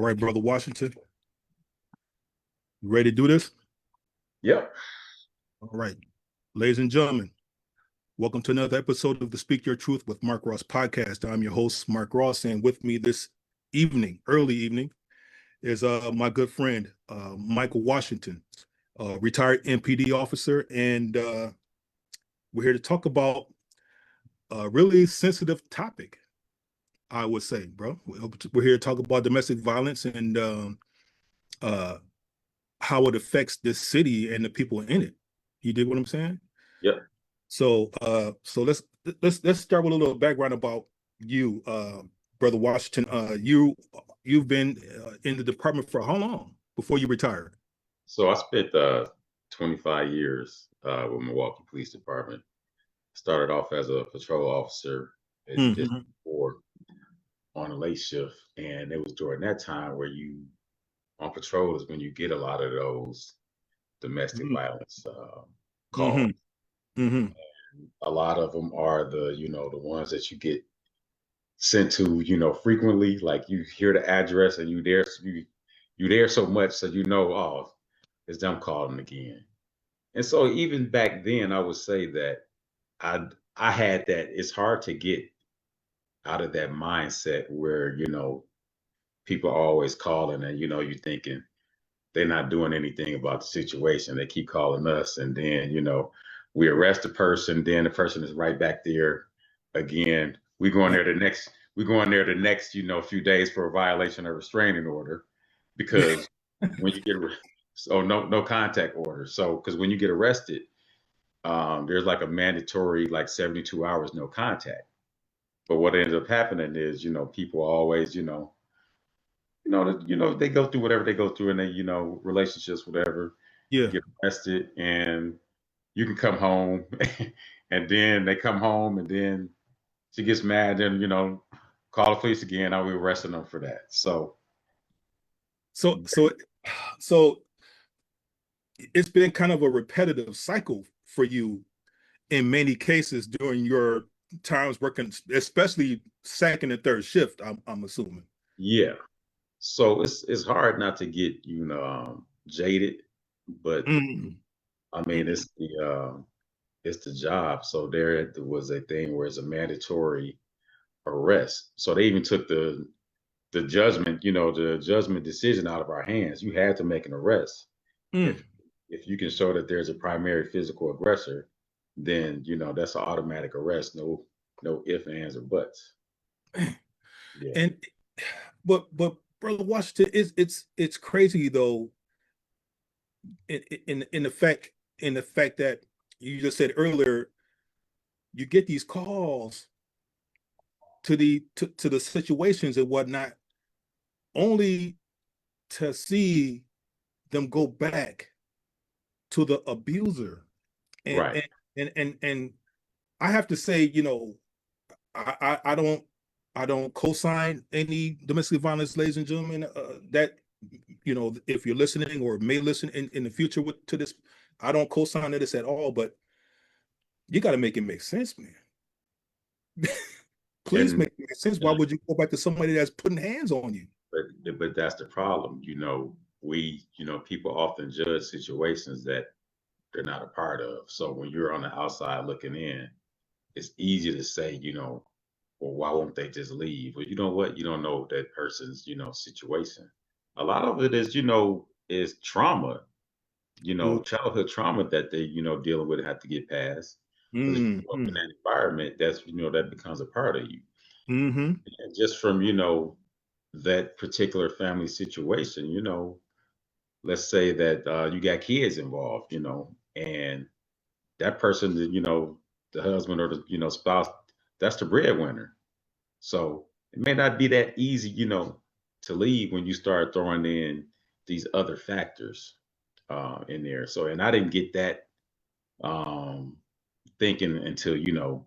right, Brother Washington. You ready to do this? Yep. All right. Ladies and gentlemen, welcome to another episode of the Speak Your Truth with Mark Ross podcast. I'm your host, Mark Ross, and with me this evening, early evening, is my good friend, Michael Washington, retired MPD officer, and we're here to talk about a really sensitive topic, I would say, bro. We're here to talk about domestic violence and uh, how it affects this city and the people in it. You dig what I'm saying? Yep. So let's start with a little background about you, Brother Washington. You've been in the department for how long before you retired? So I spent 25 years with Milwaukee Police Department. Started off as a patrol officer in Mm-hmm. District 4 on a late shift. And it was during that time where you on patrol is when you get a lot of those domestic violence calls. Mm-hmm. Mm-hmm. A lot of them are the ones that you get sent to, frequently. Like you hear the address and you there so much so oh, it's them calling again. And so even back then, I would say that I had that. It's hard to get out of that mindset where people are always calling and you're thinking they're not doing anything about the situation. They keep calling us, and then we arrest the person. Then the person is right back there again. We go in there the next. We go in there the next few days for a violation of restraining order, because when you get so no contact order. So because when you get arrested, there's like a mandatory like 72 hours no contact. But what ends up happening is people always they go through whatever they go through, and they relationships, whatever, Yeah. get arrested, and you can come home, and then they come home, and then she gets mad, and call the police again. I'll be arresting them for that. So so so it's been kind of a repetitive cycle for you in many cases during your times working, especially second and third shift. I'm assuming. Yeah, so it's hard not to get jaded, but Mm. I mean it's the job. So there was a thing where it's a mandatory arrest. So they even took the judgment, the judgment decision out of our hands. You had to make an arrest. Mm. If if you can show that there's a primary physical aggressor, then that's an automatic arrest. No ifs, ands, or buts. Yeah. And but Brother Washington, it's crazy though, in the fact that you just said earlier, you get these calls to the situations and whatnot, only to see them go back to the abuser. And Right. and I have to say, I don't co-sign any domestic violence, ladies and gentlemen. That if you're listening or may listen in the future to this, I don't co-sign this at all. But you got to make it make sense, man. Please And, make it make sense. Why and would you go back to somebody that's putting hands on you? but that's the problem. People often judge situations that they're not a part of. So when you're on the outside looking in, it's easy to say, well, why won't they just leave? Well, you know what? You don't know that person's, situation. A lot of it is trauma, Ooh. childhood trauma that they, dealing with and have to get past. Because if you grow up in Mm-hmm. that environment, that's, that becomes a part of you. Mm-hmm. And just from, that particular family situation, let's say that you got kids involved, and that person, the husband or the, spouse, that's the breadwinner. So it may not be that easy, to leave when you start throwing in these other factors in there. So, and I didn't get that thinking until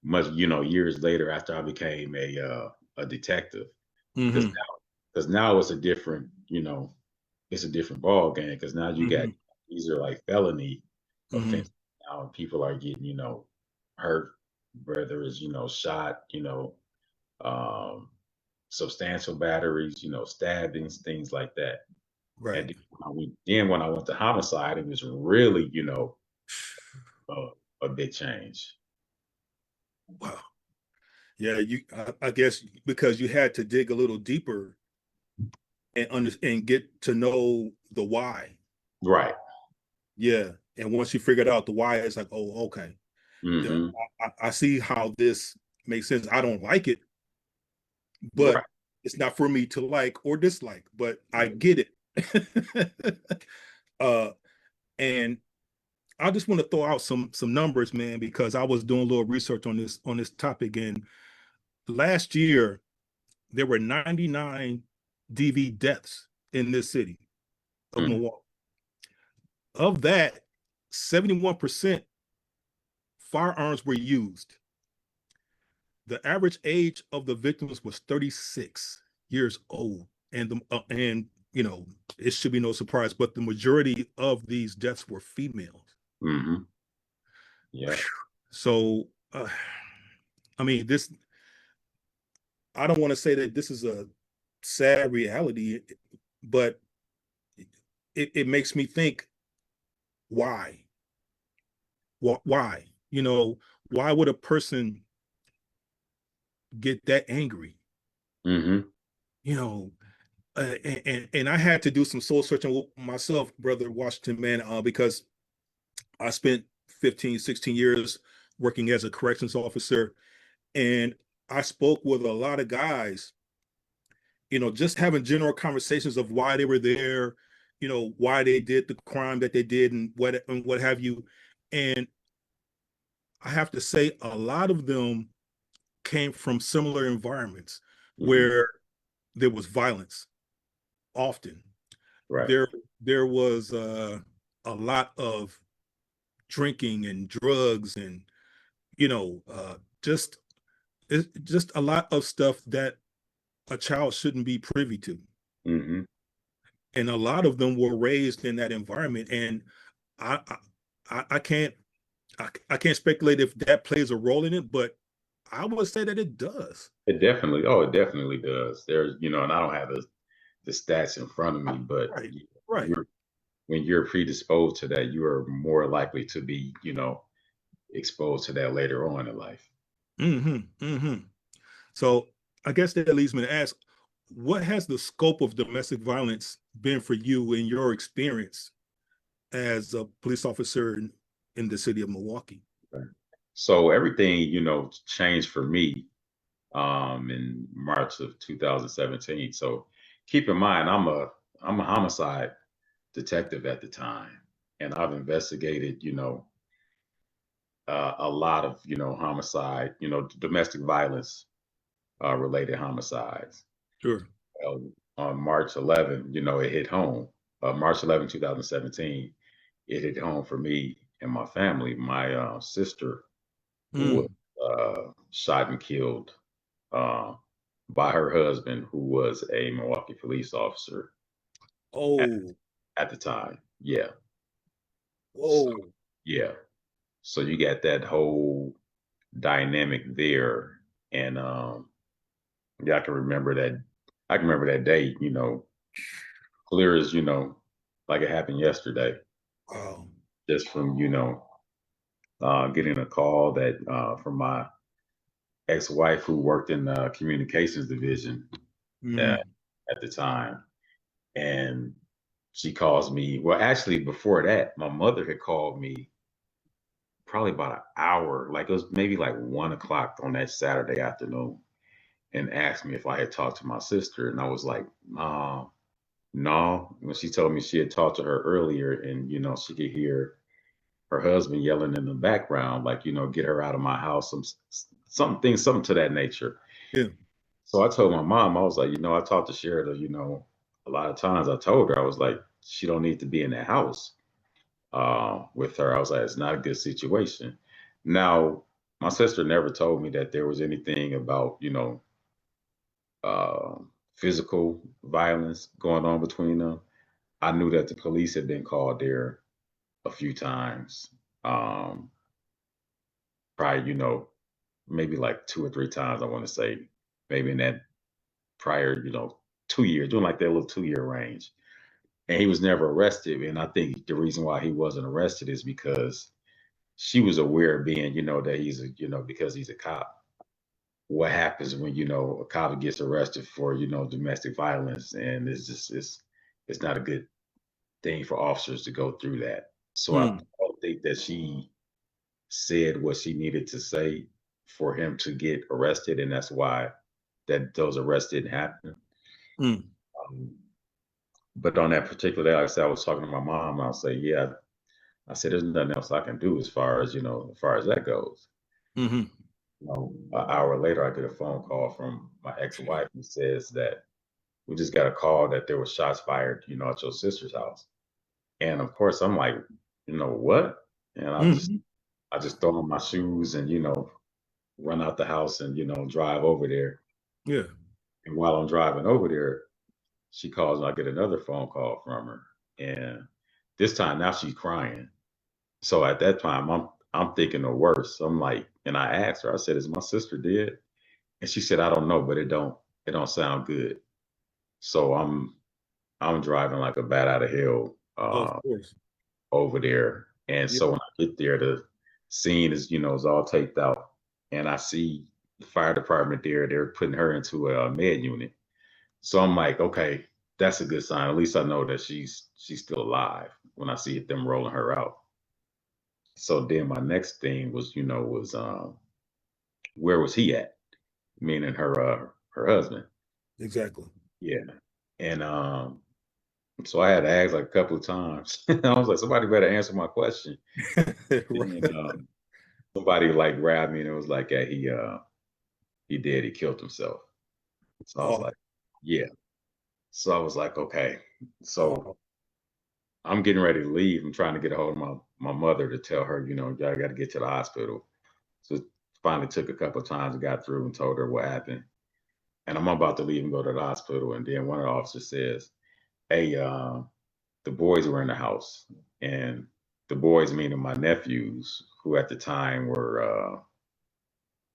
much years later after I became a detective, because Mm-hmm. now it's a different it's a different ball game, because now you got Mm-hmm. these are like felony Mm-hmm. offenses now, and people are getting hurt, whether it's shot, um, substantial batteries, stabbings, things like that. Right. And when I went to homicide, it was really, a, a big change. Wow. Yeah, I guess because you had to dig a little deeper and get to know the why. Right. Yeah. And once you figured out the why, it's like, oh, okay. Yeah, Hmm. I see how this makes sense. I don't like it, but Right. it's not for me to like or dislike, but I get it. uh, and I just want to throw out some numbers, man, because I was doing a little research on this topic, and last year there were 99 DV deaths in this city of Mm-hmm. Milwaukee. Of that, 71% firearms were used. The average age of the victims was 36 years old, and it should be no surprise, but the majority of these deaths were females. Hmm. Yeah. So, I mean, this. I don't want to say that this is a sad reality, but it makes me think why? Why? Why would a person get that angry? Hmm. You know, and I had to do some soul searching myself, brother Washington, man, because I spent 15, 16 years working as a corrections officer, and I spoke with a lot of guys, just having general conversations of why they were there, why they did the crime that they did and what have you. And I have to say, a lot of them came from similar environments Hmm. where there was violence often. Right. There there was a lot of drinking and drugs and just just a lot of stuff that a child shouldn't be privy to. Hmm. And a lot of them were raised in that environment. And I I can't I can't speculate if that plays a role in it, but I would say that it does. It definitely does. There's, and I don't have the stats in front of me, but Right. Right. you're when you're predisposed to that, you are more likely to be, exposed to that later on in life. Mm-hmm. Mm-hmm. So I guess that leads me to ask, what has the scope of domestic violence been for you in your experience as a police officer in the city of Milwaukee? Right. So everything, changed for me in March of 2017. So keep in mind, I'm a homicide detective at the time, and I've investigated, a lot of, homicide, domestic violence related homicides. Sure. On March 11th, it hit home. March 11th, 2017, it hit home for me and my family. My sister was Mm. shot and killed uh, by her husband, who was a Milwaukee police officer at, Oh, at the time. Yeah. So, whoa. yeah. So you got that whole dynamic there. And yeah, I can remember that. I can remember that day, clear as, like it happened yesterday, Wow. just from, getting a call that from my ex-wife who worked in the communications division uh, Mm. at the time. And she calls me. Well, actually, before that, my mother had called me probably about an hour, like it was maybe like 1 o'clock on that Saturday afternoon, and asked me if I had talked to my sister. And I was like, no. When she told me she had talked to her earlier and, she could hear her husband yelling in the background, like, get her out of my house, something to that nature. Yeah. So I told my mom, I was like, I talked to Sheridan, a lot of times I told her, I was like, she don't need to be in that house with her. I was like, it's not a good situation. Now, my sister never told me that there was anything about, uh, physical violence going on between them. I knew that the police had been called there a few times. Um, Probably, maybe like two or three times, I want to say, maybe in that prior, 2 years, doing like that little 2-year range. And he was never arrested. And I think the reason why he wasn't arrested is because she was aware of being, that he's because he's a cop. What happens when, a cop gets arrested for, domestic violence, and it's not a good thing for officers to go through that. So I Mm, don't think that she said what she needed to say for him to get arrested, and that's why that those arrests didn't happen. mm, Um, but on that particular day, like I said, I was talking to my mom, and I'll say, yeah, I said, there's nothing else I can do as far as, as far as that goes. mm-hmm. An hour later, I get a phone call from my ex-wife who says that we just got a call that there was shots fired, at your sister's house. And of course, I'm like, what? And Mm-hmm. I just throw on my shoes and, run out the house and, drive over there. Yeah. And while I'm driving over there, she calls and I get another phone call from her. And this time now she's crying. So at that time, I'm thinking the worst. I'm like, and I asked her, I said, is my sister dead? And she said, I don't know, but it don't sound good. So I'm driving like a bat out of hell Of course. over there. And Yeah. so when I get there, the scene is all taped out. And I see the fire department there. They're putting her into a med unit. So I'm like, okay, that's a good sign. At least I know that she's still alive when I see them rolling her out. So then my next thing was where was he at? Meaning her husband. Exactly. Yeah. And so I had to ask like a couple of times. I was like, somebody better answer my question. And Right. somebody like grabbed me and it was like, yeah, he did, he killed himself. So I was Oh, like, yeah. So I was like, okay. So oh, I'm getting ready to leave. I'm trying to get a hold of my mother to tell her, y'all got to get to the hospital. So finally took a couple of times and got through and told her what happened. And I'm about to leave and go to the hospital. And then one of the officers says, hey, the boys were in the house. And the boys, meaning my nephews, who at the time were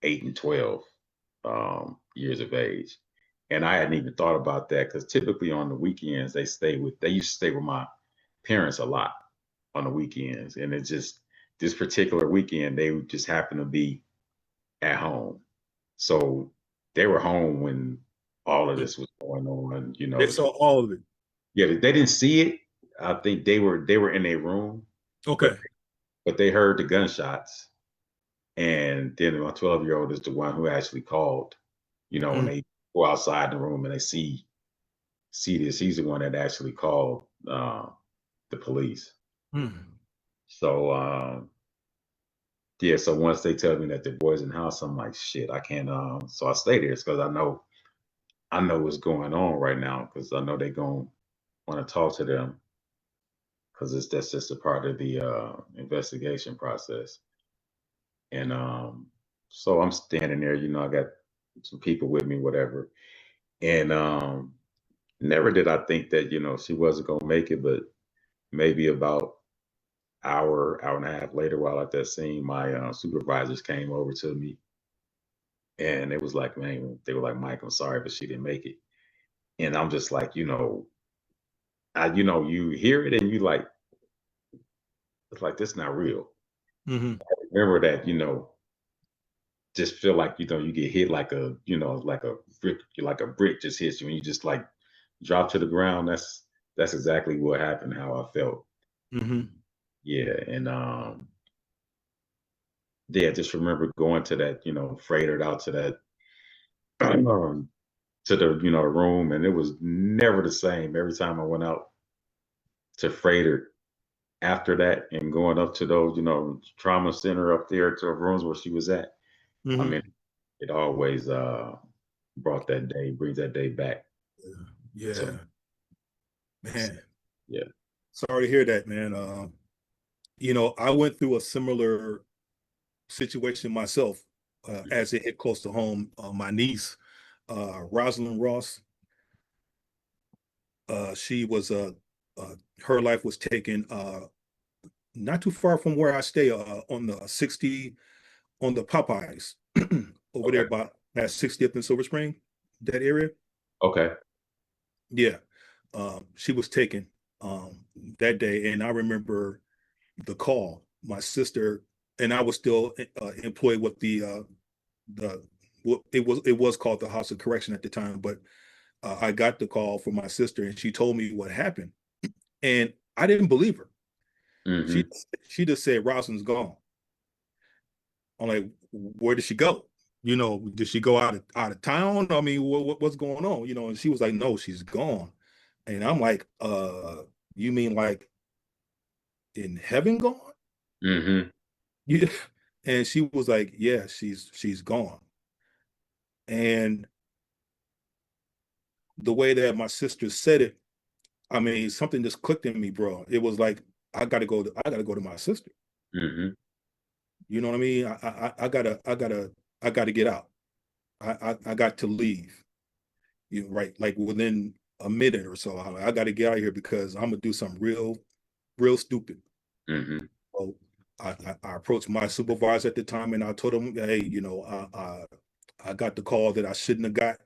8 and 12 years of age. And I hadn't even thought about that because typically on the weekends, they used to stay with my parents a lot on the weekends. And it's just this particular weekend, they just happened to be at home. So they were home when all of yeah. this was going on. They saw all of it. Yeah, they didn't see it. I think they were in a room, but Okay. but they heard the gunshots. And then my 12-year-old is the one who actually called. When Mm, they go outside the room and they see this, he's the one that actually called the police. mm. So yeah, so once they tell me that the boys in the house, I'm like, shit, I can't. So I stay there because I know what's going on right now because I know they're gonna want to talk to them because that's just a part of the investigation process. And so I'm standing there, I got some people with me, whatever. And never did I think that, she wasn't gonna make it, but maybe about hour and a half later while at that scene, my supervisors came over to me and it was like, man, they were like, Mike, I'm sorry, but she didn't make it. And I'm just like, you hear it and you like, it's like this not real. Mm-hmm. Remember that, just feel like you get hit like a brick just hits you and you just like drop to the ground. That's exactly what happened, how I felt. Mm-hmm. Yeah. And yeah, just remember going to that, freighted out to that to the room, and it was never the same every time I went out to freighter after that and going up to those, trauma center up there to the rooms where she was at. I Mm-hmm. mean, it always brings that day back to me. Yeah, man. Yeah. Sorry to hear that, man. I went through a similar situation myself as it hit close to home. My niece, Rosalind Ross, she was her life was taken not too far from where I stay on the 60 on the Popeyes over there Okay. by that 60th and Silver Spring, that area. Okay. Yeah. She was taken that day, and I remember the call. My sister and I was still employed with the it was called the House of Correction at the time, but I got the call from my sister, and she told me what happened, and I didn't believe her. She Mm-hmm. she just said Rosalind's gone. I'm like, where did she go? Did she go out of town? I mean, what's going on? And she was like, no, she's gone. And I'm like, you mean like in heaven gone? Mm-hmm. Yeah. And she was like, yeah, she's gone. And the way that my sister said it, I mean, something just clicked in me, bro. It was like, I gotta go to my sister. Mm-hmm. You know what I mean? I gotta get out. I got to leave. Right, like within a minute or so. I got to get out of here because I'm gonna do something real stupid. Mm-hmm. So I approached my supervisor at the time and I told him, hey, I got the call that I shouldn't have got.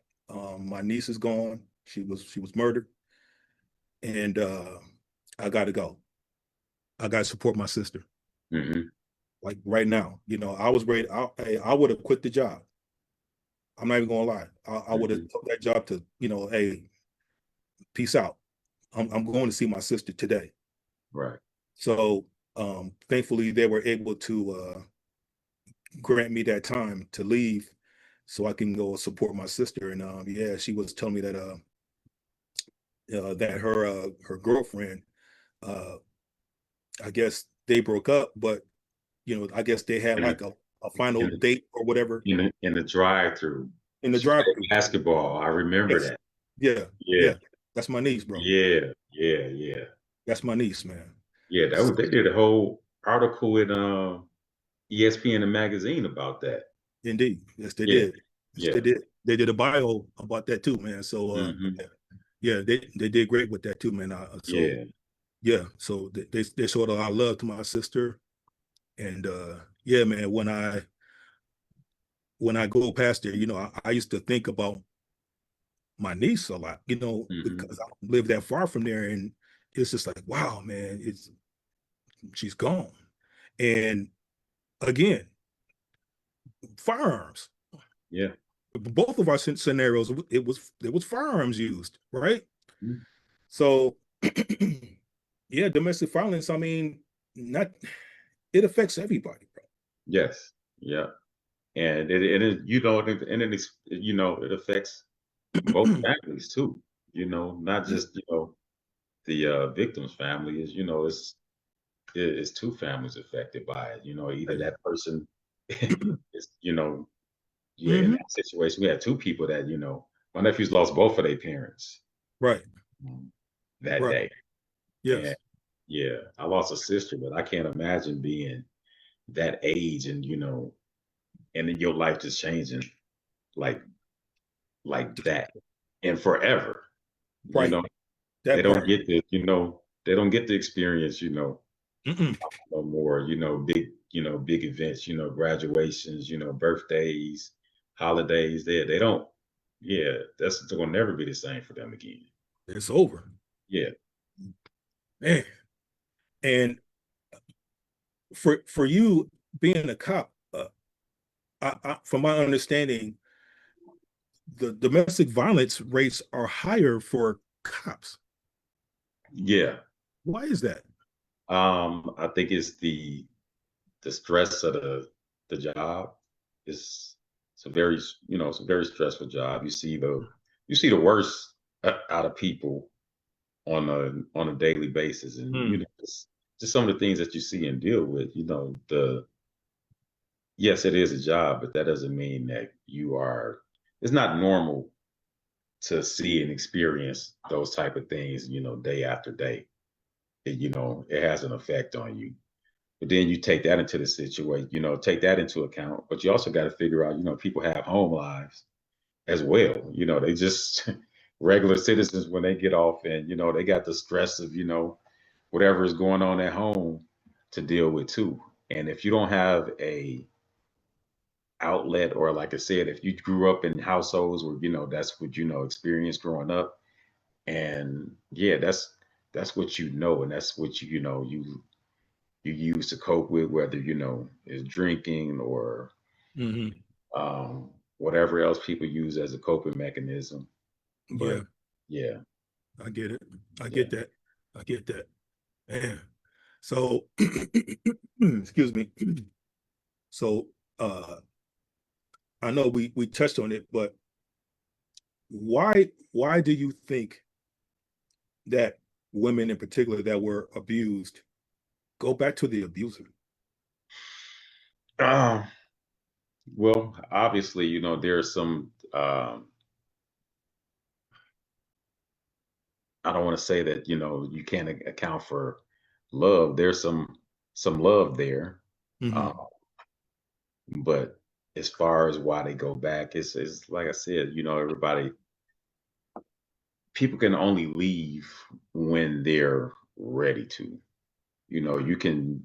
My niece is gone. She was murdered, and I got to go. I got to support my sister. Mm-hmm. Like right now, I was ready. I would have quit the job. I'm not even gonna lie. I would have Mm-hmm. took that job to, hey, peace out. I'm going to see my sister today. Right. So thankfully they were able to grant me that time to leave so I can go support my sister. And yeah, she was telling me that her girlfriend, uh, I guess they broke up, but I guess they had In the like a final in the date or whatever in the drive-through. in the She drive played through. basketball. I remember Yes. that. Yeah. Yeah. Yeah. That's my niece, bro. Yeah. Yeah. Yeah. That's my niece, man. Yeah. They did a whole article in ESPN and magazine about that. Indeed. Yes, they Yeah. did. Yes, they Yeah. did. They did a bio about that too, man. So Mm-hmm. yeah, yeah, they did great with that too, man. So Yeah. yeah, so they showed a lot of love to my sister, and yeah, man. When I go past there, I used to think about my niece a lot, Mm-hmm. because I don't live that far from there, and it's just like, wow, man, she's gone. And again, firearms. Yeah. Both of our scenarios, it was firearms used, right? Mhm. So yeah, domestic violence. I mean, not it affects everybody, bro. Yes. Yeah. And it affects both families too. Not just the victim's family is it's two families affected by it. Either that person is yeah, in Hmm. that situation we had two people that my nephews lost both of their parents Right, um, that right. day. And Yes, yeah, I lost a sister, but I can't imagine being that age and and then your life just changing like that and forever. You right. know, they That don't part. get they don't get to experience, Mm-mm. no more, big events, graduations, birthdays, holidays. They don't, yeah, that's gonna never be the same for them again. It's over, Yeah. man. And for you being a cop, from my understanding, the domestic violence rates are higher for cops. Yeah. Why is that? I think it's the stress of the job. It's it's a very stressful job. You see the worst out of people on a daily basis, and Mm, just some of the things that you see and deal with. The yes, it is a job, but that doesn't mean that you are. It's not normal to see and experience those type of things, day after day. It has an effect on you. But then you take that into the situation, take that into account. But you also got to figure out, people have home lives as well. They just regular citizens when they get off and, they got the stress of, whatever is going on at home to deal with too. And if you don't have outlet, or like I said, if you grew up in households where, that's what, experienced growing up. And yeah, that's what, and that's what you use to cope with, whether, is drinking or Hmm. whatever else people use as a coping mechanism. Yeah, But yeah, I get it. I yeah. get that. I get that. Man. So, excuse me. So, I know we touched on it, but why do you think that women in particular that were abused go back to the abuser? Um, well, obviously, there's some I don't want to say that, you can't account for love. There's some love there. Uh, Hmm. but as far as why they go back, it's like I said, everybody, people can only leave when they're ready to. You can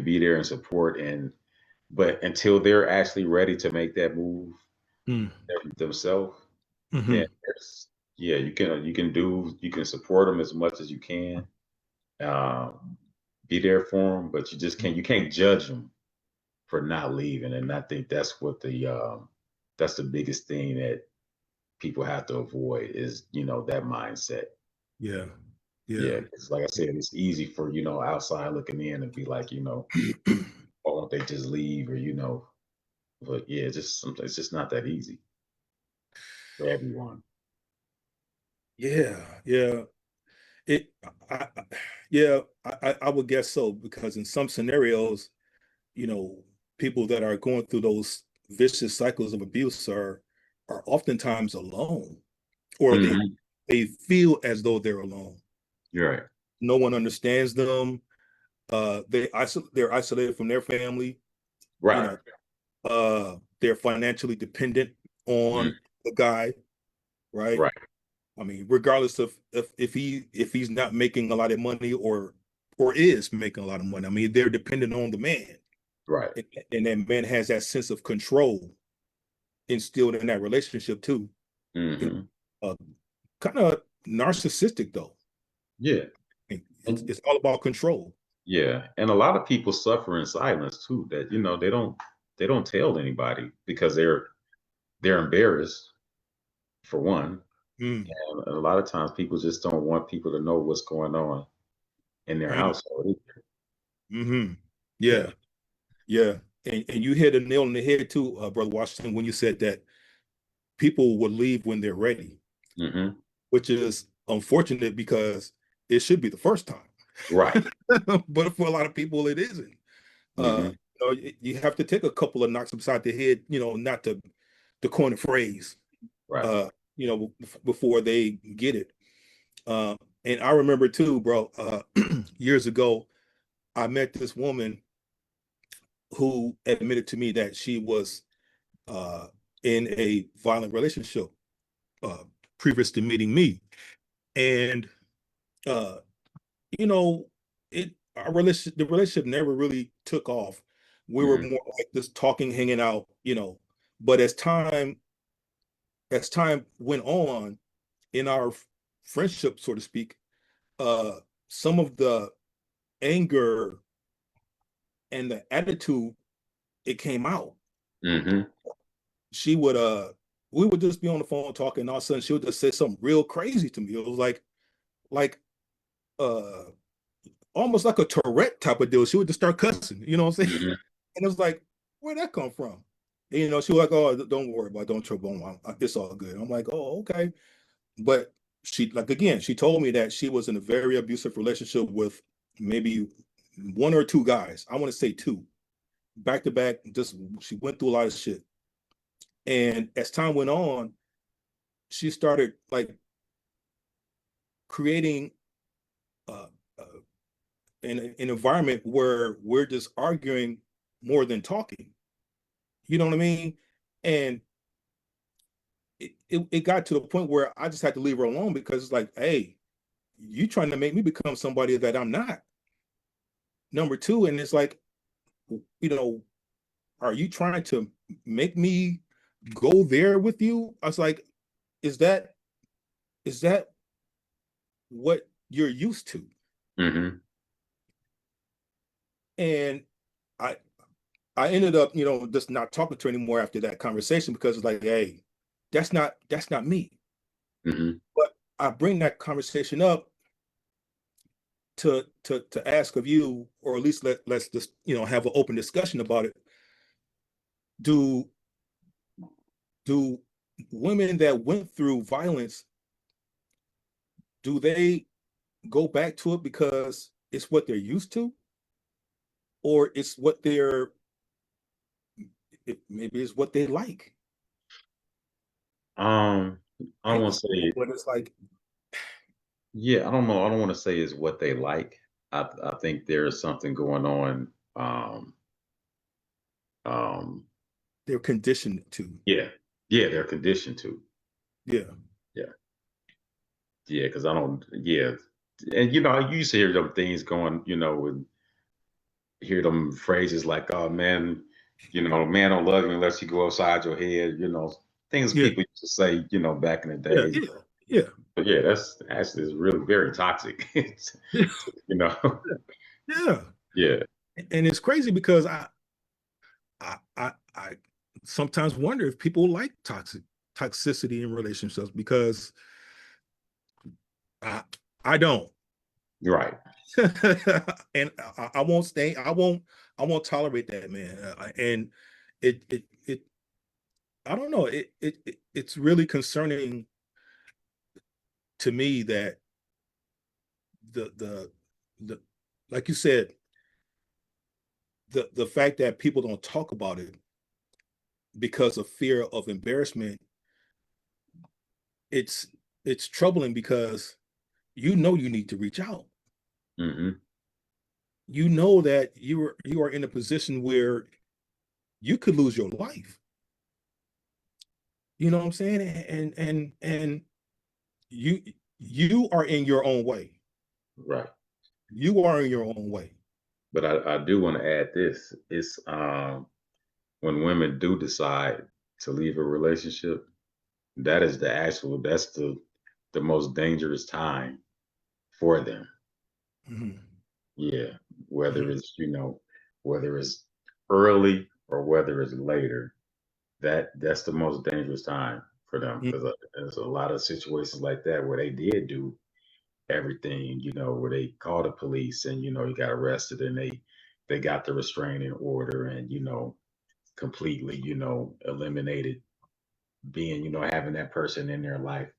be there and support, but until they're actually ready to make that move themselves, then Hmm. there's yeah, you can support them as much as you can, be there for them, but you can't judge them for not leaving. And I think that's the biggest thing that people have to avoid is, that mindset. Yeah. Yeah. Yeah, because like I said, it's easy for, outside looking in and be like, why won't they just leave, or but yeah, it's just not that easy for everyone. Yeah. Yeah. It, yeah, I would guess so, because in some scenarios, people that are going through those vicious cycles of abuse are oftentimes alone, or Hmm. they feel as though they're alone. You're right. No one understands them. They're isolated from their family. You Right. know, they're financially dependent Mm. on the guy, right? Right. I mean, regardless of if he's not making a lot of money or is making a lot of money. I mean, they're dependent on the man, Right. and, and that man has that sense of control instilled in that relationship too. You Hmm. know, kind of narcissistic though. Yeah. It's all about control. Yeah, and a lot of people suffer in silence too. That they don't tell anybody because they're embarrassed, for one, Mm, and a lot of times people just don't want people to know what's going on in their mm, household. hmm. Yeah. Yeah, yeah, and you hit a nail on the head too, Brother Washington, when you said that people will leave when they're ready, Hmm. which is unfortunate because it should be the first time. Right. But for a lot of people, it isn't. Uh, Hmm. you have to take a couple of knocks upside the head, not to coin a phrase, Right. uh, before they get it. Uh, and I remember too, bro, years ago, I met this woman who admitted to me that she was uh, in a violent relationship uh, previous to meeting me. And uh, you know, the relationship never really took off. We were Hmm. more like this talking, hanging out, But as time went on in our friendship, so to speak, uh, some of the anger and the attitude, it came out. Hmm. She would we would just be on the phone talking, and all of a sudden she would just say something real crazy to me. It was like uh almost like a Tourette type of deal. She would just start cussing, you know what I'm saying? Hmm. And it was like, where'd that come from? And, she was like, oh, don't worry about it. Don't trouble. It's all good. I'm like, oh, okay. But she, like, again, she told me that she was in a very abusive relationship with maybe one or two guys. I want to say two, back to back. Just she went through a lot of shit. And as time went on, she started like creating uh, uh, an environment where we're just arguing more than talking. You know what I mean? And it got to the point where I just had to leave her alone, because it's like, hey, you trying to make me become somebody that I'm not. Number two, and it's like, you know, are you trying to make me go there with you. I was like, is that what you're used to? Mm-hmm. And I I ended up, just not talking to her anymore after that conversation because it's like, hey, that's not me. Mm-hmm. But I bring that conversation up to ask of you, or at least let's just have an open discussion about it. Do do women that went through violence, do they go back to it because it's what they're used to, or it's what maybe it's what they like? Um, I don't And want to say, but it's like, yeah, I don't know. I don't want to say is what they like. I think there's something going on. Um, they're conditioned to. yeah, yeah, they're conditioned to. Yeah. Yeah, yeah, because I don't. Yeah, and I used to hear them things going. And hear them phrases like, "Oh man, man don't love you unless you go upside your head." Things Yeah. people used to say. Back in the Yeah. days. Yeah. Yeah. But yeah, that's actually is really very toxic. you know. Yeah. Yeah. And it's crazy because I sometimes wonder if people like toxicity in relationships, because I I don't. Right. And I won't stay. I won't tolerate that, man. And it I don't know. It's really concerning to me that the like you said, the fact that people don't talk about it because of fear of embarrassment. It's troubling because you need to reach out. Hmm. You know that you are in a position where you could lose your life. You know what I'm saying? And you you are in your own way. Right. You are in your own way. But I do want to add this. It's when women do decide to leave a relationship, that's the most dangerous time for them. Mhm. Yeah. Whether Mhm. it's, whether it's early or whether it's later, that's the most dangerous time for them Mhm. because there's a lot of situations like that where they did do everything, where they called the police and he got arrested and they got the restraining order and completely eliminated being having that person in their life,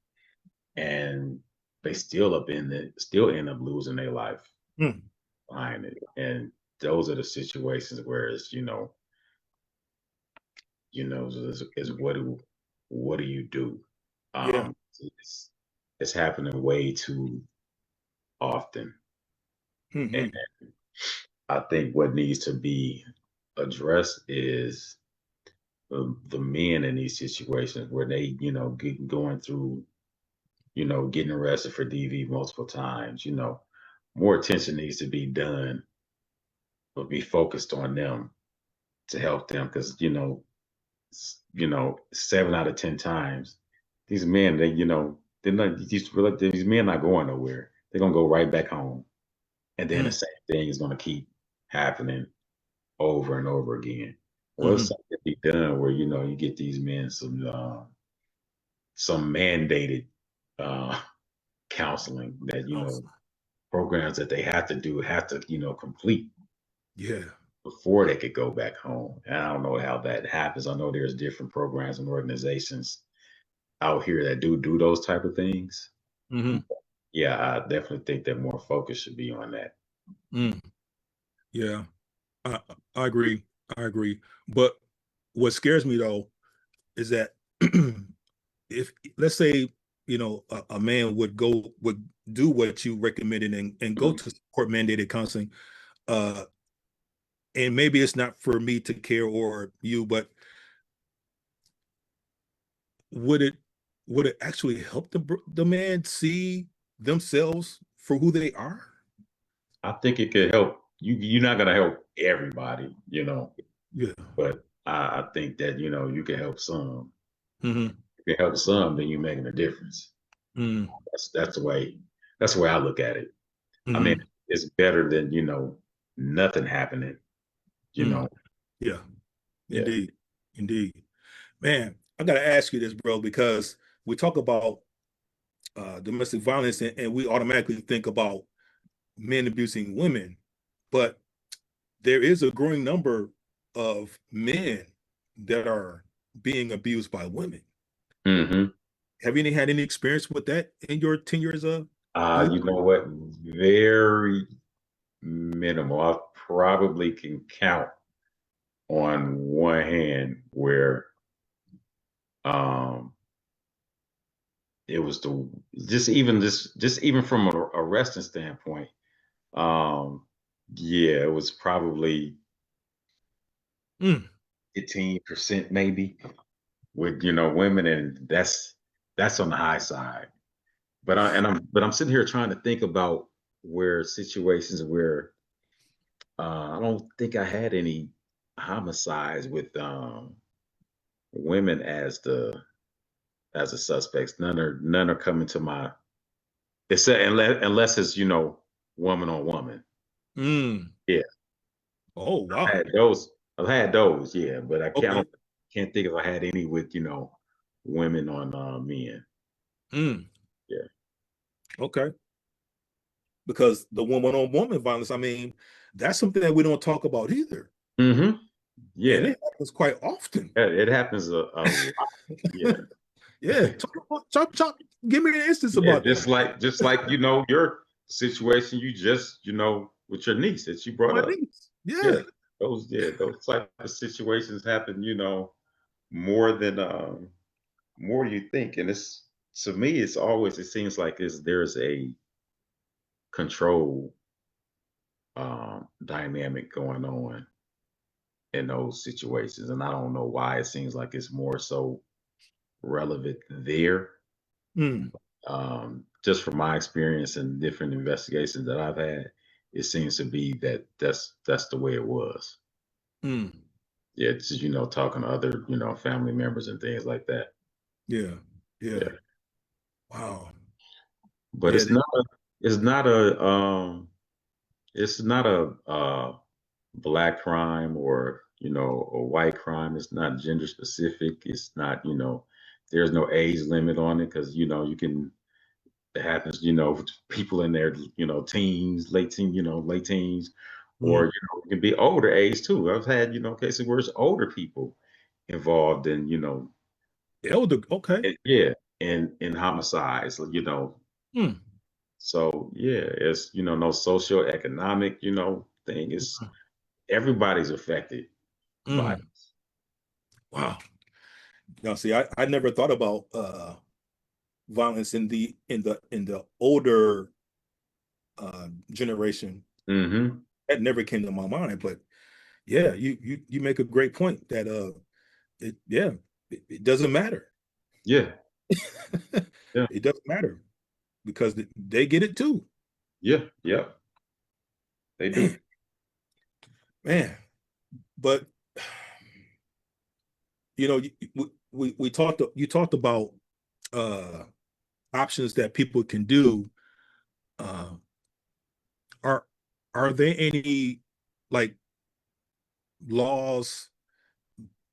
and they still end up losing their life Mhm. behind it. And those are the situations where it's is what do you do? Yeah. It's it's happening way too often, and Mhm. I think what needs to be addressed is the men in these situations where they going through getting arrested for DV multiple times. More attention needs to be done, but be focused on them to help them because 7 out of 10 times these men these men not going nowhere. They're gonna go right back home, and then the Mhm. same thing is gonna keep happening over and over again. Well, Mhm. something to be done where you get these men some mandated uh, counseling that Awesome. programs that they have to complete Yeah. before they could go back home. And I don't know how that happens. I know there's different programs and organizations out here that do those type of things. Mhm. Yeah, I definitely think that more focus should be on that. Mm. Yeah. I I agree. I agree. But what scares me though is that if, let's say, a man would do what you recommended and go Mhm. to court mandated counseling, uh and maybe it's not for me to care or you, but would it would it actually help the man see themselves for who they are? I think it could help you. You're not gonna help everybody, Yeah. but I think that, you can help some. Mm-hmm. If you help some, then you're making a difference. Mm-hmm. That's the way I look at it. I mean, Mm-hmm. it's better than, nothing happening, you Mm. know. Yeah, Yeah. indeed. Indeed. Man, I gotta ask you this, bro, because we talk about domestic violence and we automatically think about men abusing women, but there is a growing number of men that are being abused by women. Hmm. Have you had any experience with that in your 10 years of You know what? Very minimal. I probably can count on one hand where um it was the just even from a arresting standpoint. Um yeah, it was probably Mm, 15% maybe with women, and that's on the high side. But I'm sitting here trying to think about where situations where I don't think I had any homicides with women as the suspects. None are coming to my. It's unless it's woman on woman. mm. Yeah, Oh, I wow. had those. I've had those. Yeah, but I Okay. can't think if I had any with women on men. Mm. Yeah. Okay. Because the woman on woman violence, I mean, that's something that we don't talk about either. Hmm. And Yeah. it happens quite often. It happens a lot. Yeah. Yeah. Chop. Give me an instance Yeah, about that. just like your situation you just with your niece that you brought My up. niece. Yeah, Yeah. those type of situations happen, more than more you think. And it's to me, it seems like there's a control dynamic going on in those situations. And I don't know why it seems like it's more so relevant there. Mm. Just from my experience and different investigations that I've had, it seems to be that that's the way it was. Mm. Yeah, just talking to other family members and things like that. Yeah. Yeah. Yeah, Wow. but Yeah. it's not a it's not a black crime or a white crime. It's not gender specific. It's not there's no age limit on it because you can. It happens, with people in their, teens, late teens, or Mm. it can be older age too. I've had, cases where it's older people involved in, Elder. Okay. yeah, in homicides, Mm. So yeah, it's no social economic, thing. It's everybody's affected by it. Mm. Wow. Now, see, I never thought about violence in the older generation. Mm-hmm. That never came to my mind. But yeah, you make a great point that it doesn't matter. Yeah, yeah, It doesn't matter because they get it too. yeah, yeah. They do. Man, man. But you know, we talked you talked about uh options that people can do. Uh are are there any like laws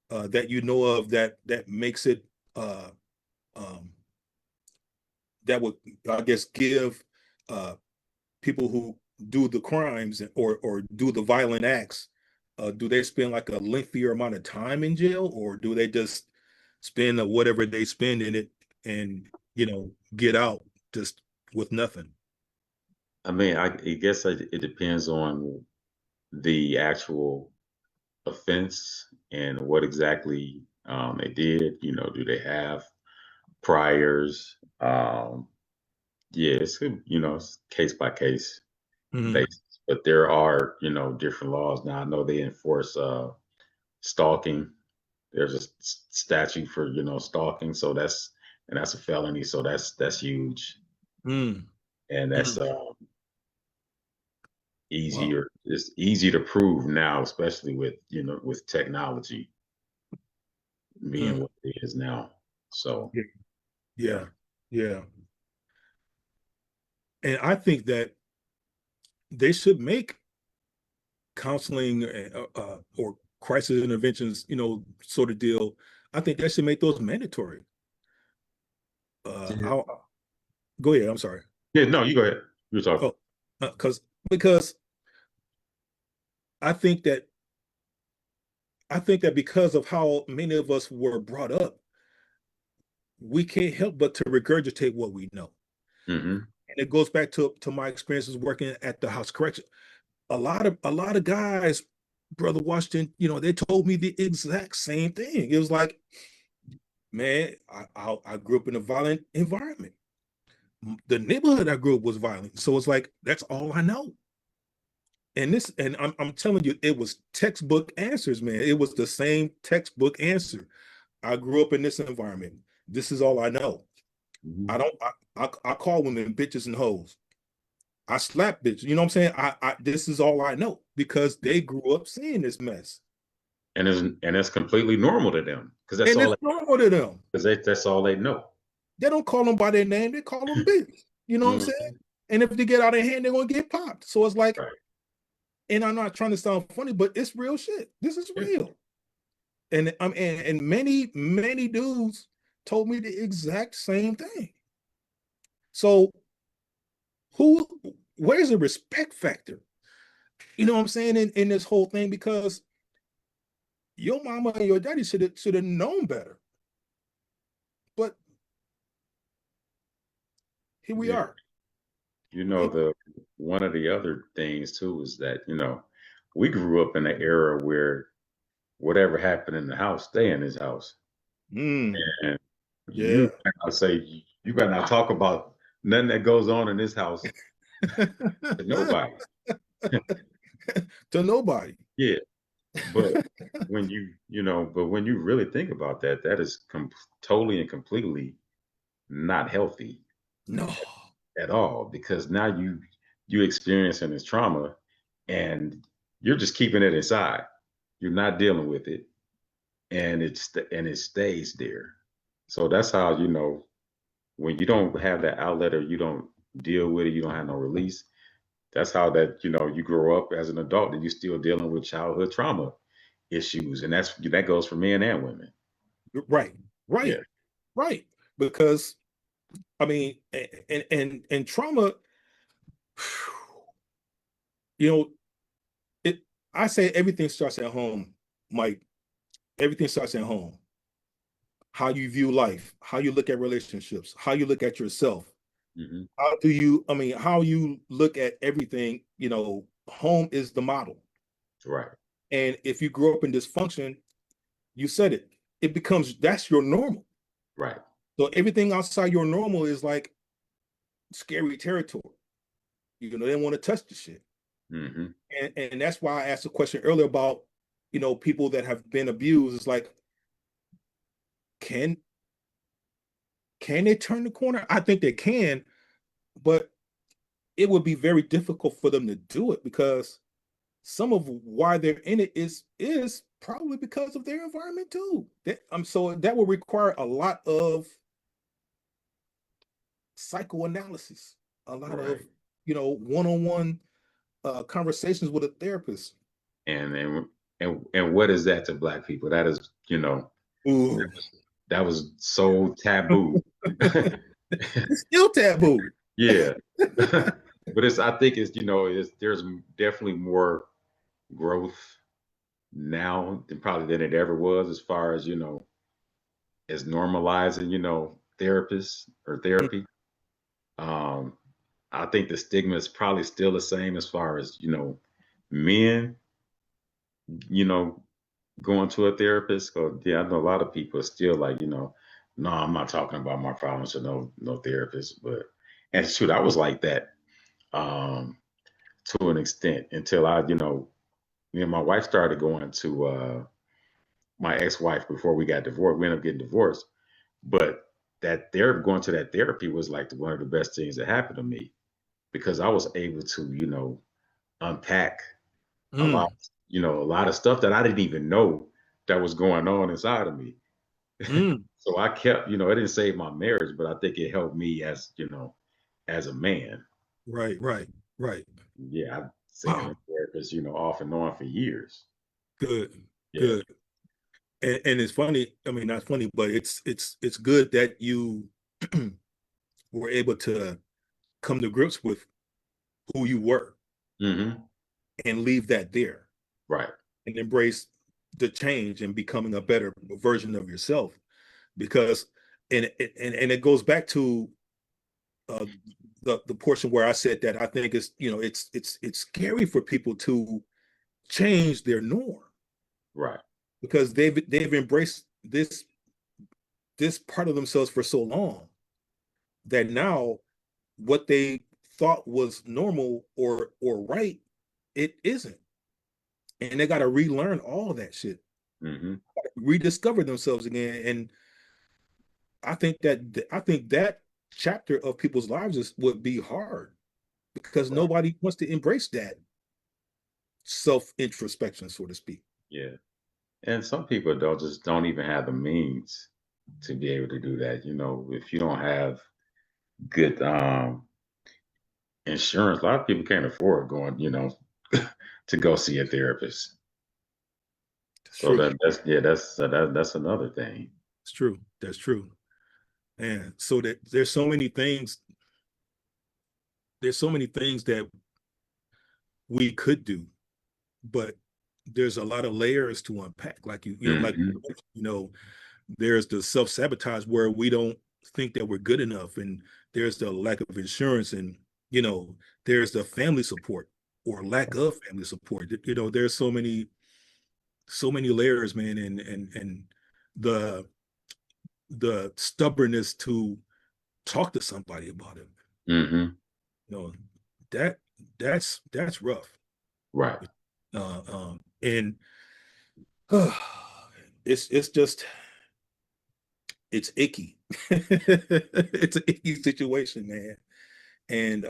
that you know of that makes it uh um that would, I guess, give uh people who do the crimes or do the violent acts, do they spend like a lengthier amount of time in jail, or do they just spend whatever they spend in it and get out just with nothing? I mean, I guess it depends on the actual offense and what exactly they did. Do they have priors? Yeah, it's case by case Mm-hmm. basis. But there are, different laws now. I know they enforce stalking. There's a statute for stalking, so that's a felony. So that's huge, Mm. and that's Mm. Wow. easier. It's easy to prove now, especially with with technology. being what it is now. So Yeah. yeah. Yeah. Yeah. And I think that they should make counseling or crisis interventions, sort of deal. I think they should make those mandatory. Yeah. I'll go ahead. I'm sorry. Yeah, no, you go ahead. You're talking. Oh, because I think that because of how many of us were brought up, we can't help but to regurgitate what we know. Mm-hmm. And it goes back to my experiences working at the house correction. A lot of guys, Brother Washington, they told me the exact same thing. It was like, man, I grew up in a violent environment. The neighborhood I grew up was violent. So it's like, that's all I know. And I'm telling you, it was textbook answers, man. It was the same textbook answer. I grew up in this environment. This is all I know. Mm-hmm. I don't I call women bitches and hoes. I slap bitches. You know what I'm saying? I this is all I know because they grew up seeing this mess. And it's completely normal to them because And it's normal to them. that's all they know. They don't call them by their name, they call them bitch. You know what I'm saying? Mm-hmm. And if they get out of hand, they're gonna get popped. So it's like, Right. and I'm not trying to sound funny, but it's real shit. This is Yeah. real. And many dudes told me the exact same thing. So who where's the respect factor? You know what I'm saying in this whole thing? Because your mama and your daddy should have known better. But here we Yeah. are. The one of the other things too is that, we grew up in an era where whatever happened in the house, stay in his house. Mm, And yeah. I say you better not talk about nothing that goes on in this house to nobody. To nobody. Yeah. But when you really think about that, that is totally and completely not healthy No. at all because now you experiencing this trauma and you're just keeping it inside. You're not dealing with it, and it stays there. So that's how when you don't have that outlet or you don't deal with it, you don't have no release. That's how that you grow up as an adult and you're still dealing with childhood trauma issues, and that goes for men and women. Right. Yeah, Right. Right. Because I mean, and trauma, you know, it I say everything starts at home, Mike. Everything starts at home. How you view life, how you look at relationships, how you look at yourself. hmm How you look at everything, home is the model. right, And if you grow up in dysfunction, you said it becomes that's your normal. right. So everything outside your normal is like scary territory. They don't want to touch the shit. hmm And that's why I asked a question earlier about, people that have been abused. It's like, can can they turn the corner? I think they can, but it would be very difficult for them to do it because some of why they're in it is probably because of their environment too. So that will require a lot of psychoanalysis, a lot of Right. one-on-one conversations with a therapist. And what is that to Black people? That is, Ooh, that was so taboo. it's still taboo. Yeah. But I think there's definitely more growth now than probably than it ever was as far as normalizing, therapists or therapy. Um, I think the stigma is probably still the same as far as, men, you know, going to a therapist. Cause yeah, I know a lot of people are still like, no, I'm not talking about my problems to no therapist. But and shoot, I was like that um to an extent until me and my wife started going to my ex-wife before we got divorced. We ended up getting divorced. But that therapy, going to that therapy was like one of the best things that happened to me because I was able to, unpack a lot, Mm, a lot of stuff that I didn't even know that was going on inside of me. Mm. So I kept, it didn't save my marriage, but I think it helped me as, as a man. Right, right, right. Yeah, I've seen a Wow. therapist, off and on for years. Good, Yeah. good. And it's funny. I mean, not funny, but it's good that you were able to come to grips with who you were Hmm. and leave that there Right. and embrace the change and becoming a better version of yourself. Because and it goes back to uh, the portion where I said that I think it's scary for people to change their norm Right. because they've embraced this part of themselves for so long that now what they thought was normal or right, it isn't, and they got to relearn all of that shit, Hmm. rediscover themselves again. And I think that chapter of people's lives would be hard because Right. nobody wants to embrace that self introspection, so to speak. Yeah. And some people don't even have the means to be able to do that. If you don't have good insurance, a lot of people can't afford going, to go see a therapist. That's So true. that's another thing. It's true. That's true. And so that there's so many things that we could do, but there's a lot of layers to unpack. Like like Hmm. you know, there's the self-sabotage where we don't think that we're good enough, and there's the lack of insurance, and you know, there's the family support or lack of family support. There's so many layers, man, and the the stubbornness to talk to somebody about it. Hmm. You know, that that's rough. Right. And it's just it's icky. It's an icky situation, man. And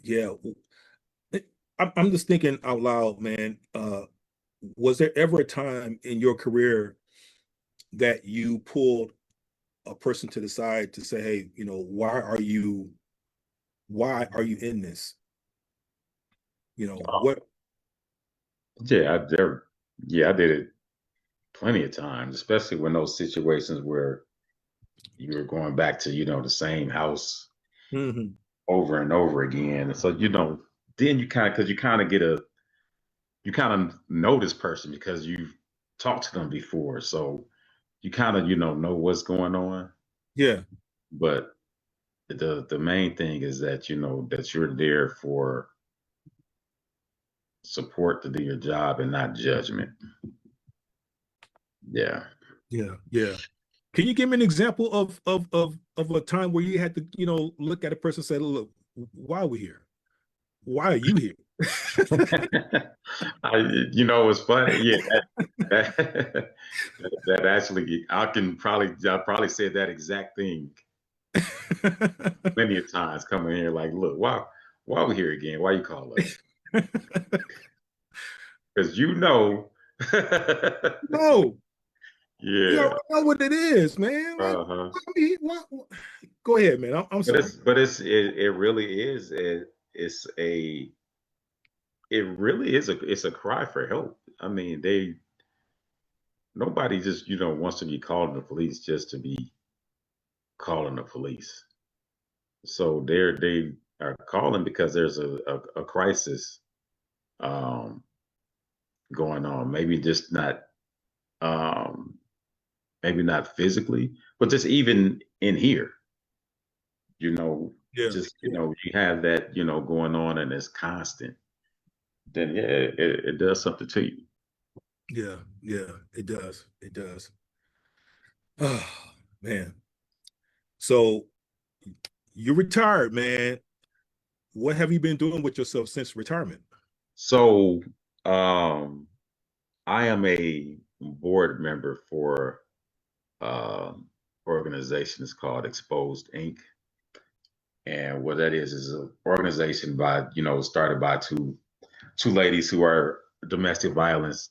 yeah, I'm just thinking out loud, man. Was there ever a time in your career that you pulled a person to the side to say, "Hey, why are you in this? Oh, What?" yeah, I did it plenty of times, especially when those situations where you were going back to, the same house Hmm. over and over again. And so, then because you kind of know this person because you've talked to them before. So you kind of, know what's going on. Yeah, But the main thing is that, that you're there for support to do your job and not judgment. Yeah. yeah, yeah. Can you give me an example of a time where you had to, look at a person and say, "Look, why are we here? Why are you here?" It's funny. Yeah, that, that actually, I probably said that exact thing plenty of times coming here. Like, look, why are we here again? Why you call us? Because No, you already yeah. know what it is, man. Like, Uh-huh. I mean, go ahead, man. I'm But sorry. it really is it's a it really is it's a cry for help. I mean, nobody just wants to be calling the police just to be calling the police. So they are calling because there's a crisis um, going on. Um, maybe not physically, but just even in here, Yeah, just yeah, you have that going on and it's constant. Then yeah, it does something to you. yeah, yeah. It does. It does. Oh, man. So you retired, man. What have you been doing with yourself since retirement? So um, I am a board member for um, organization. It's called Exposed Inc. And what that is an organization started by two ladies who are domestic violence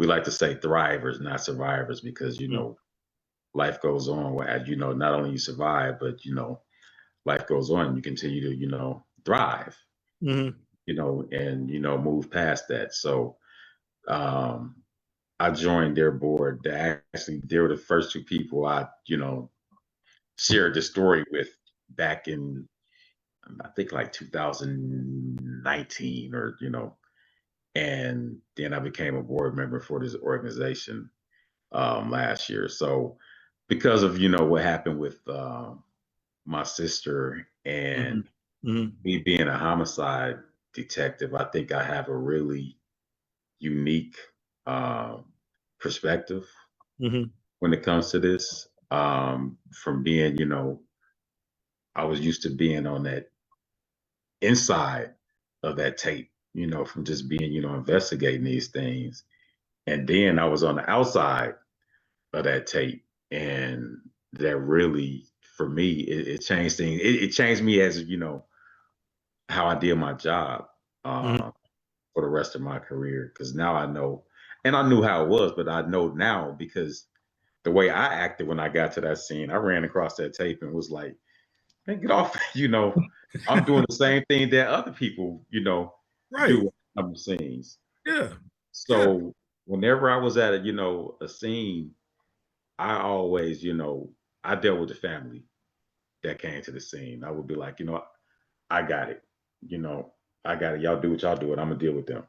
we like to say thrivers, not survivors, because life goes on. Where not only you survive, but life goes on. You continue to thrive. Mm-hmm. And move past that. So um, I joined their board. They were the first two people I shared the story with back in I think like 2019 or and then I became a board member for this organization last year. So because of what happened with my sister Mm-hmm. and Mm-hmm. me being a homicide detective, I think I have a really unique um, perspective Mm-hmm. when it comes to this. From being, I was used to being on that inside of that tape, from just being, investigating these things. And then I was on the outside of that tape. And that really, for me, it changed things. It changed me as, how I did my job Mm-hmm. uh, for the rest of my career. Because now I know, and I knew how it was, but I know now because the way I acted when I got to that scene, I ran across that tape and was like, man, get off, I'm doing the same thing that other people, Right. do on the scenes. Yeah. Yeah. So whenever I was at a scene, I always, I dealt with the family that came to the scene. I would be like, I got it. You know, I got it. Y'all do what y'all do, and I'm gonna deal with them.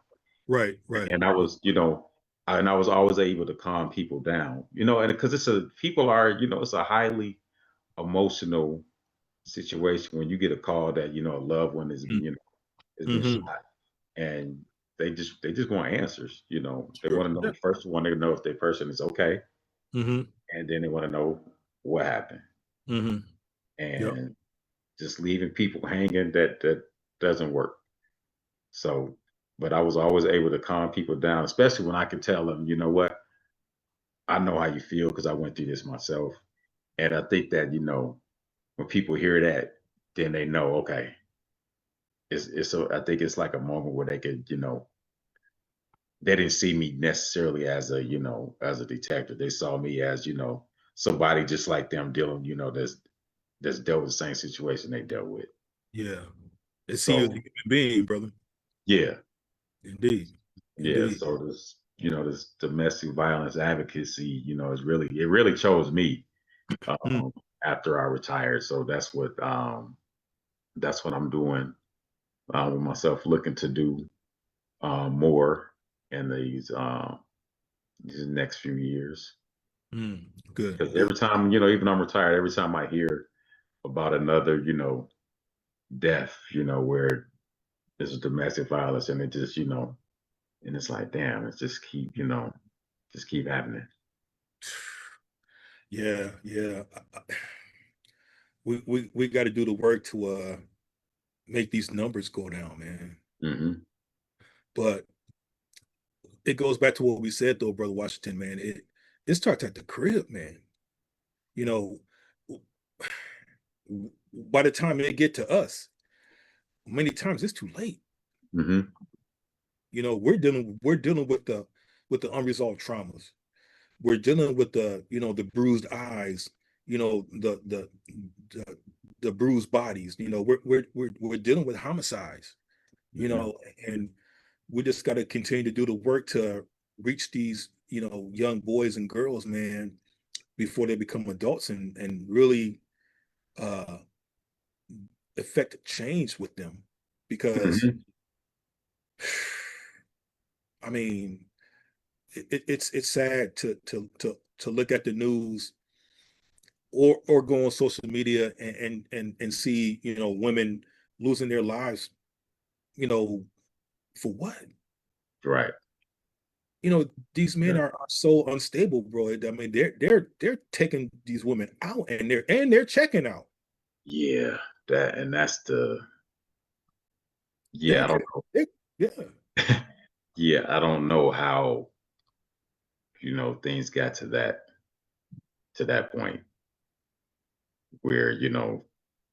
Right. Right. And I was, and I was always able to calm people down, and because people are, it's a highly emotional situation when you get a call that a loved one has been Mm-hmm. shot, and they just want answers. They Sure. want to Yeah. know first, want to know if their person is okay, Mm-hmm. and then they want to know what happened. Mm-hmm. Yep. And just leaving people hanging, that doesn't work. So, but I was always able to calm people down, especially when I could tell them, you know what, I know how you feel because I went through this myself. And I think that, when people hear that, then they know, okay, I think it's like a moment where they could, they didn't see me necessarily as as a detective. They saw me as, somebody just like them dealing, that's dealt with the same situation they dealt with. Yeah. They see you as a So human being, brother. yeah, Indeed. yeah. Indeed. So this domestic violence advocacy, it really chose me Mm. um, after I retired. So that's what I'm doing with myself, looking to do more in these next few years. Mm. Good. Because Good. every time, even I'm retired, every time I hear about another, death, where there's domestic violence, and it just, and it's like, damn, it's just keep happening. Yeah. Yeah. We got to do the work to make these numbers go down, man. Hmm. But it goes back to what we said though, brother Washington, man. It starts at the crib, man. You know, by the time they get to us, many times it's too late. Hmm. We're dealing with the unresolved traumas. We're dealing with the bruised eyes, the the bruised bodies. We're dealing with homicides, Hmm. and we just got to continue to do the work to reach these young boys and girls, man, before they become adults and really uh affect change with them, because Hmm. I mean it's sad to look at the news or go on social media and see women losing their lives, you know for what? Right. These men are so unstable, bro. I mean, they're taking these women out, and they're checking out. Yeah. That's They're, yeah. I don't know. yeah. Yeah, I don't know how things got to that point where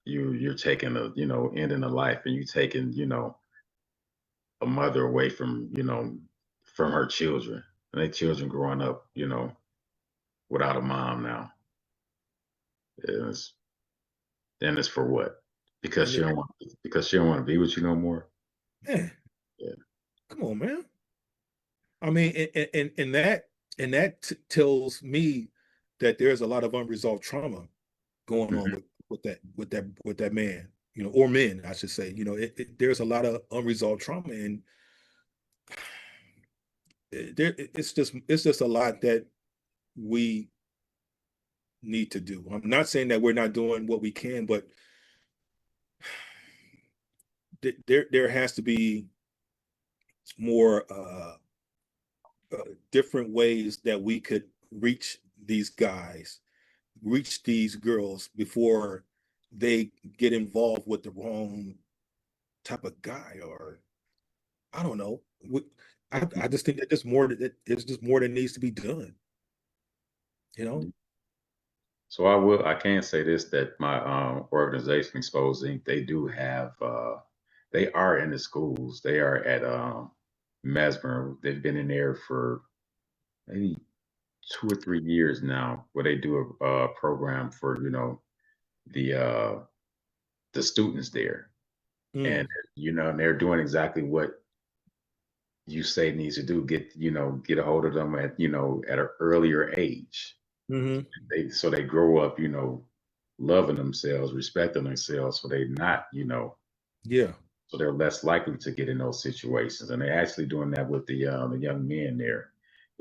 you're taking ending a life, and you taking a mother away from from her children. and their children growing up, without a mom now. It's, then it's for what? Because And she don't want to be with you no more. man, Yeah. come on, man. I mean, and that tells me that there's a lot of unresolved trauma going on Mhm. with that man, or men, I should say. There's a lot of unresolved trauma, and it's just a lot that we need to do. I'm not saying that we're not doing what we can, but there has to be more different ways that we could reach these guys, reach these girls before they get involved with the wrong type of guy, or I don't know. I just think that there's just more that needs to be done. You know. So I can say this, that my organization Exposed Inc., they do have they are in the schools. They are at Mesmer. They've been in there for maybe 2 or 3 years now, where they do a program for the uh, the students there, Mm, and and they're doing exactly what you say needs to do. Get a hold of them at at an earlier age. hmm. They grow up, loving themselves, respecting themselves, so they not, Yeah. so they're less likely to get in those situations. And they're actually doing that with the young men there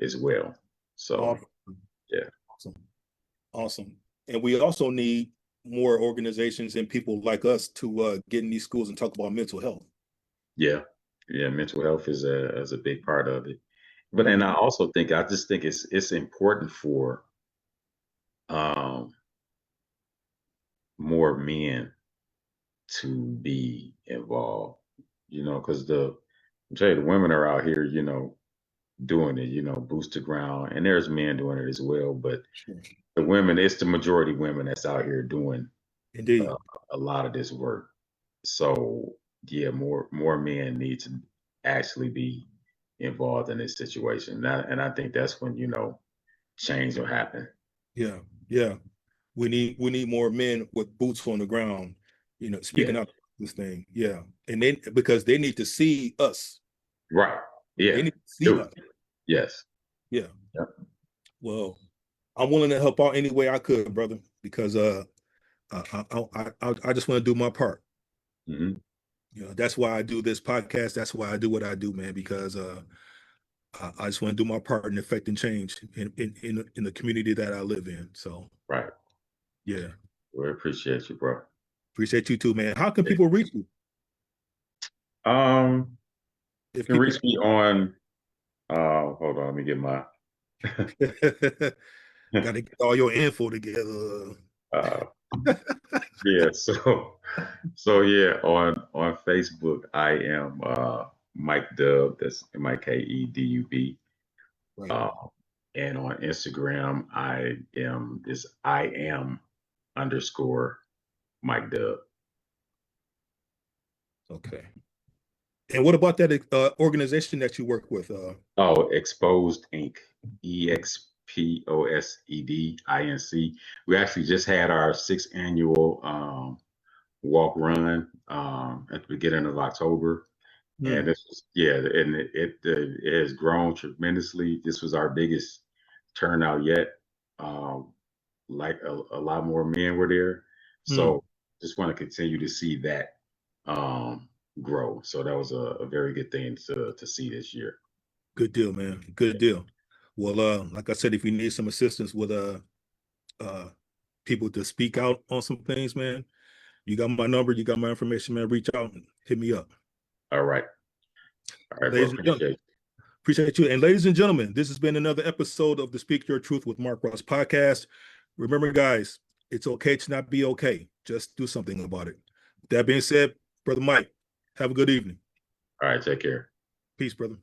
as well. So Awesome. yeah, Awesome. Awesome. And we also need more organizations and people like us to get in these schools and talk about mental health. yeah, yeah. Mental health is a big part of it. But and Mhm. I just think it's important for um more men to be involved, because I'm telling you, the women are out here, doing it, boost to ground. And there's men doing it as well. But Sure. the women, it's the majority women that's out here doing uh, Indeed. a lot of this work. So yeah, more men need to actually be involved in this situation. And I think that's when, change will happen. Yeah. Yeah. We need more men with boots on the ground, Yeah. speaking out this thing. Yeah. And then because they need to see us. Right. They Yeah. need to see Do it. us. Yes. Yeah. Yep. Well, I'm willing to help out any way I could, brother, because I just want to do my part. Hmm. That's why I do this podcast. That's why I do what I do, man, because I just want to do my part in affecting change in the community that I live in. So Right. yeah. We appreciate you, bro. Appreciate you too, man. How can Yeah. people reach you? You If can people reach me on hold on, let me get my got to get all your info together. uh yeah, so yeah, on Facebook I am Mike Dub, that's MikeDub. Right. Uh and on Instagram I am underscore Mike Dub. Okay. And what about that organization that you work with? Oh, Exposed Inc. EXPOSEDINC. We actually just had our sixth annual walk run at the beginning of October. And Hmm, this was, yeah, and it has grown tremendously. This was our biggest turnout yet. Um, like a lot more men were there. hmm. So just want to continue to see that um, grow. So that was a very good thing to see this year. Good deal, man. Good deal. Well, like I said, if you need some assistance with uh people to speak out on some things, man, you got my number, you got my information, man. Reach out and hit me up. All right. All right, bro. Ladies and gentlemen, Appreciate appreciate you. And ladies and gentlemen, this has been another episode of the Speak Your Truth with Mark Ross podcast. Remember, guys, it's okay to not be okay. Just do something about it. That being said, Brother Mike, have a good evening. All right. Take care. Peace, brother.